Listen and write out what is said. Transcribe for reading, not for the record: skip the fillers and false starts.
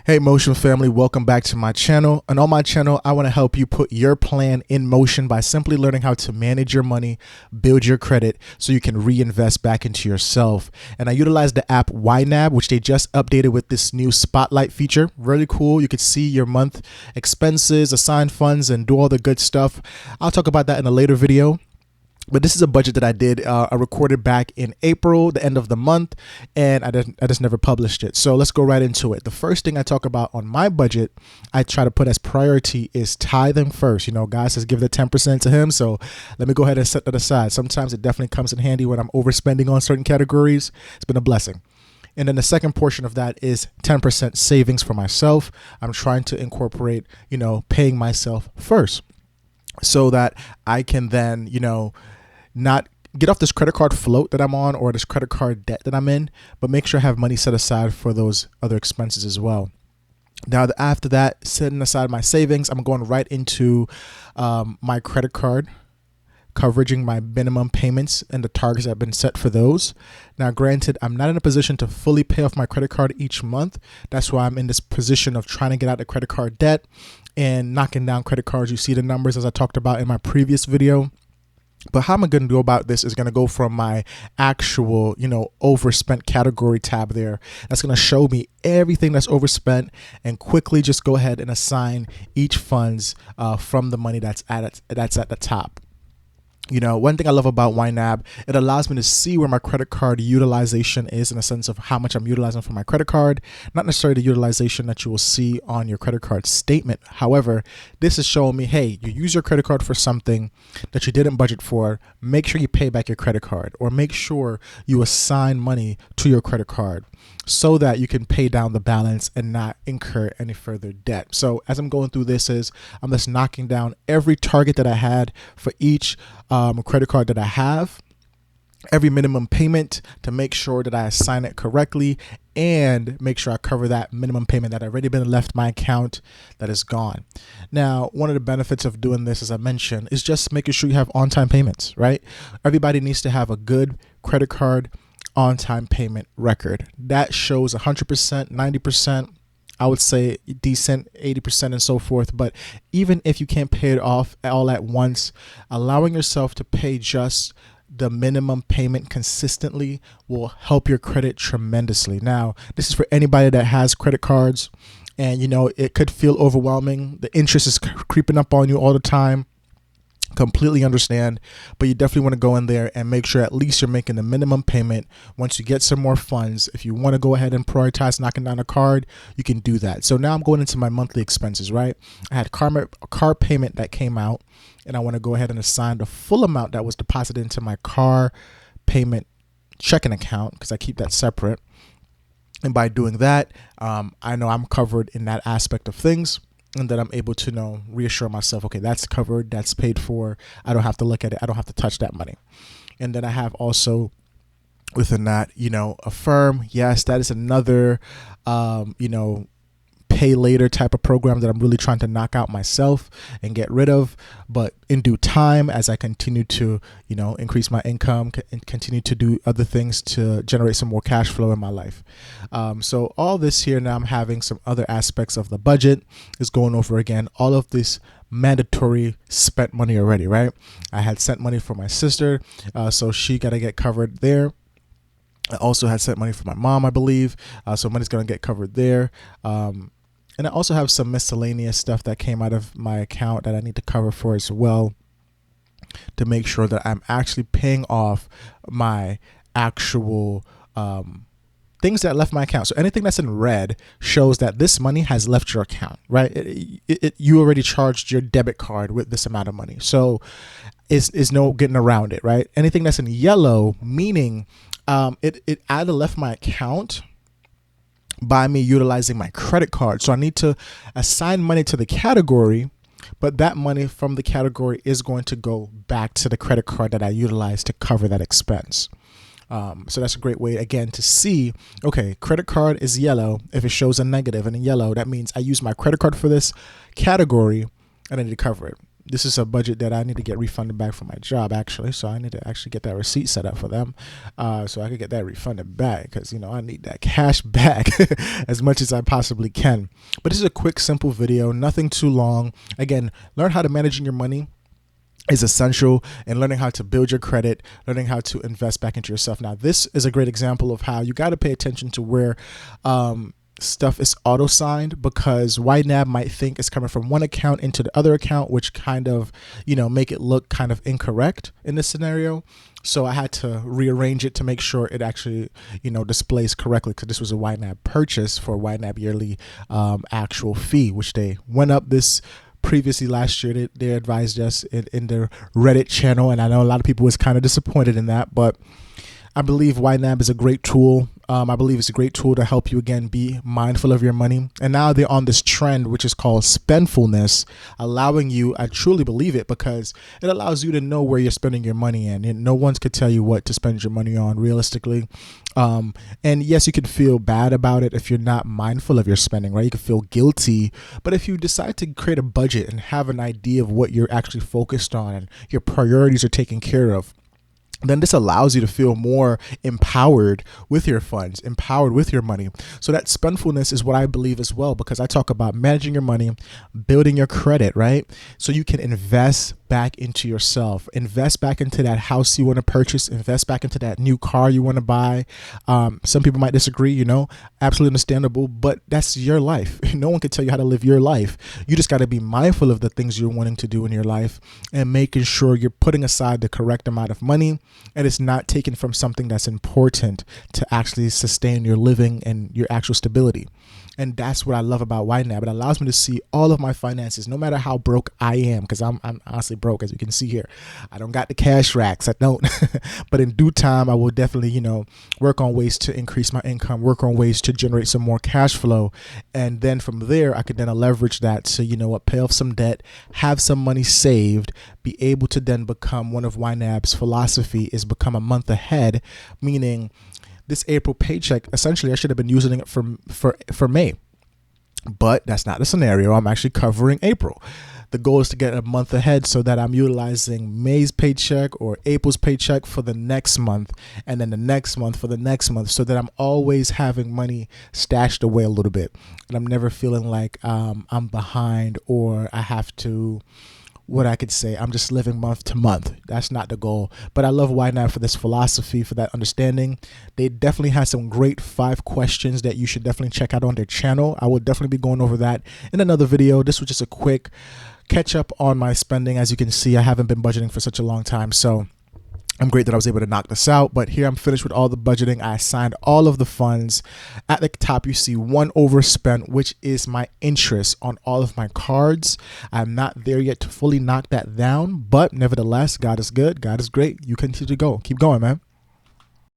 Hey Motion family, welcome back to my channel. And on my channel, I want to help you put your plan in motion by simply learning how to manage your money, build your credit so you can reinvest back into yourself. And I utilize the app YNAB, which they just updated with this new spotlight feature. Really cool. You could see your month expenses, assign funds, and do all the good stuff. I'll talk about that in a later video. But this is a budget that I did. I recorded back in April, the end of the month, and I just never published it. So let's go right into it. The first thing I talk about on my budget, I try to put as priority is tithing first. You know, God says give the 10% to him. So let me go ahead and set that aside. Sometimes it definitely comes in handy when I'm overspending on certain categories. It's been a blessing. And then the second portion of that is 10% savings for myself. I'm trying to incorporate, paying myself first so that I can then, not get off this credit card float that I'm on or this credit card debt that I'm in, but make sure I have money set aside for those other expenses as well. Now, after that, setting aside my savings, I'm going right into my credit card, covering my minimum payments and the targets that have been set for those. Now, granted, I'm not in a position to fully pay off my credit card each month. That's why I'm in this position of trying to get out the credit card debt and knocking down credit cards. You see the numbers as I talked about in my previous video. But how am I going to go about this is going to go from my actual, overspent category tab there. That's going to show me everything that's overspent and quickly just go ahead and assign each funds from the money that's at the top. One thing I love about YNAB, it allows me to see where my credit card utilization is in a sense of how much I'm utilizing for my credit card, not necessarily the utilization that you will see on your credit card statement. However, this is showing me, hey, you use your credit card for something that you didn't budget for. Make sure you pay back your credit card or make sure you assign money to your credit card so that you can pay down the balance and not incur any further debt. So as I'm going through this I'm just knocking down every target that I had for each credit card that I have, every minimum payment to make sure that I assign it correctly and make sure I cover that minimum payment that already been left my account that is gone. Now, one of the benefits of doing this, as I mentioned, is just making sure you have on-time payments, right? Everybody needs to have a good credit card on-time payment record. That shows 100%, 90%, I would say decent 80% and so forth. But even if you can't pay it off all at once, allowing yourself to pay just the minimum payment consistently will help your credit tremendously. Now, this is for anybody that has credit cards and, it could feel overwhelming. The interest is creeping up on you all the time. Completely understand, but you definitely want to go in there and make sure at least you're making the minimum payment. Once you get some more funds, if you want to go ahead and prioritize knocking down a card, you can do that. So now I'm going into my monthly expenses, right? I had a car payment that came out and I want to go ahead and assign the full amount that was deposited into my car payment checking account because I keep that separate. And by doing that, I know I'm covered in that aspect of things. And then I'm able to reassure myself, okay, that's covered, that's paid for. I don't have to look at it. I don't have to touch that money. And then I have also within that, Affirm. Yes, that is another, pay later type of program that I'm really trying to knock out myself and get rid of. But in due time, as I continue to, increase my income and continue to do other things to generate some more cash flow in my life. So all this here now I'm having some other aspects of the budget is going over again. All of this mandatory spent money already, right? I had sent money for my sister, so she got to get covered there. I also had sent money for my mom, I believe. So money's going to get covered there. And I also have some miscellaneous stuff that came out of my account that I need to cover for as well to make sure that I'm actually paying off my actual things that left my account. So anything that's in red shows that this money has left your account, right? You already charged your debit card with this amount of money. So it's no getting around it, right? Anything that's in yellow, meaning it either left my account by me utilizing my credit card. So I need to assign money to the category, but that money from the category is going to go back to the credit card that I utilized to cover that expense. So that's a great way, again, to see, okay, credit card is yellow. If it shows a negative and in yellow, that means I use my credit card for this category and I need to cover it. This is a budget that I need to get refunded back from my job, actually. So I need to actually get that receipt set up for them, so I could get that refunded back, because, you know, I need that cash back as much as I possibly can. But this is a quick, simple video, nothing too long. Again, learn how to manage your money is essential, and learning how to build your credit, learning how to invest back into yourself. Now, this is a great example of how you got to pay attention to where stuff is auto signed, because YNAB might think it's coming from one account into the other account, which kind of, you know, make it look kind of incorrect in this scenario. So I had to rearrange it to make sure it actually, you know, displays correctly, because this was a YNAB purchase for YNAB yearly actual fee, which they went up this previously last year. They advised us in their Reddit channel, and I know a lot of people was kind of disappointed in that, but I believe YNAB is a great tool. I believe it's a great tool to help you, again, be mindful of your money. And now they're on this trend, which is called spendfulness, allowing you, I truly believe it, because it allows you to know where you're spending your money in. And no one could tell you what to spend your money on realistically. And yes, you could feel bad about it if you're not mindful of your spending, right? You could feel guilty. But if you decide to create a budget and have an idea of what you're actually focused on and your priorities are taken care of, then this allows you to feel more empowered with your funds, empowered with your money. So that spendfulness is what I believe as well, because I talk about managing your money, building your credit, right? So you can invest back into yourself, invest back into that house you want to purchase, invest back into that new car you want to buy. Some people might disagree, you know, absolutely understandable, but that's your life. No one can tell you how to live your life. You just got to be mindful of the things you're wanting to do in your life and making sure you're putting aside the correct amount of money, and it's not taken from something that's important to actually sustain your living and your actual stability. And that's what I love about YNAB. It allows me to see all of my finances, no matter how broke I am, because I'm honestly broke, as you can see here. I don't got the cash racks. I don't. But in due time, I will definitely, you know, work on ways to increase my income, work on ways to generate some more cash flow. And then from there, I could then leverage that to, you know what, pay off some debt, have some money saved, be able to then become, one of YNAB's philosophy is become a month ahead, meaning this April paycheck, essentially I should have been using it for May, but that's not the scenario. I'm actually covering April. The goal is to get a month ahead so that I'm utilizing May's paycheck or April's paycheck for the next month, and then the next month for the next month, so that I'm always having money stashed away a little bit, and I'm never feeling like I'm behind, or I have to, what I could say, I'm just living month to month. That's not the goal. But I love YNAB for this philosophy, for that understanding. They definitely had some great 5 questions that you should definitely check out on their channel. I will definitely be going over that in another video. This was just a quick catch up on my spending. As you can see, I haven't been budgeting for such a long time, so I'm great that I was able to knock this out. But here I'm finished with all the budgeting. I assigned all of the funds. At the top, you see one overspent, which is my interest on all of my cards. I'm not there yet to fully knock that down, but nevertheless, God is good. God is great. You continue to go. Keep going, man.